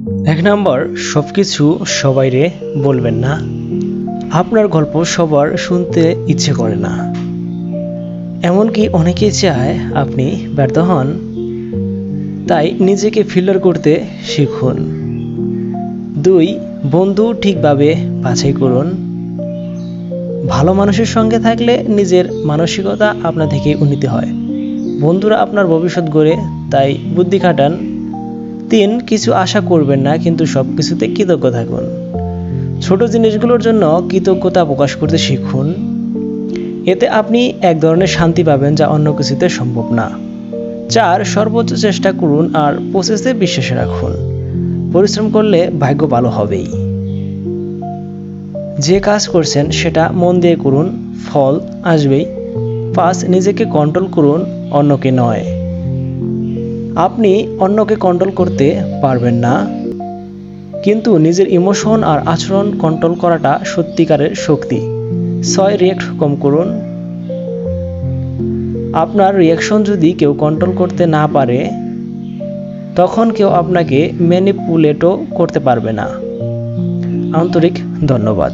এক নম্বর, সবকিছু সবাইরে বলবেন না। আপনার গল্প সবার শুনতে ইচ্ছে করে না, এমনকি অনেকেই চায় আপনি ব্যর্থ হন। তাই নিজেকে ফিল্টার করতে শিখুন। 2, বন্ধু ঠিকভাবে বাছাই করুন। ভালো মানুষের সঙ্গে থাকলে নিজের মানসিকতা আপনা থেকেই উন্নতি হয়। বন্ধুরা আপনার ভবিষ্যৎ গড়ে, তাই বুদ্ধি খাটান। 3, কিছু আশা করবেন না, কিন্তু সব কিছুতে কৃতজ্ঞ থাকুন। ছোট জিনিসগুলোর জন্য কৃতজ্ঞতা প্রকাশ করতে শিখুন। এতে আপনি এক ধরনের শান্তি পাবেন যা অন্য কিছুতে সম্ভব না। 4, সর্বোচ্চ চেষ্টা করুন আর প্রসেসে বিশ্বাস রাখুন। পরিশ্রম করলে ভাগ্য ভালো হবেই। যে কাজ করছেন সেটা মন দিয়ে করুন, ফল আসবেই। 5, নিজেকে কন্ট্রোল করুন, অন্যকে নয়। আপনি অন্যকে কন্ট্রোল করতে পারবেন না, কিন্তু নিজের ইমোশন আর আচরণ কন্ট্রোল করাটা সত্যিকারের শক্তি। 6, রিঅ্যাক্ট কম করুন। আপনার রিঅ্যাকশন যদি কেউ কন্ট্রোল করতে না পারে, তখন কেউ আপনাকে ম্যানিপুলেটও করতে পারবে না। আন্তরিক ধন্যবাদ।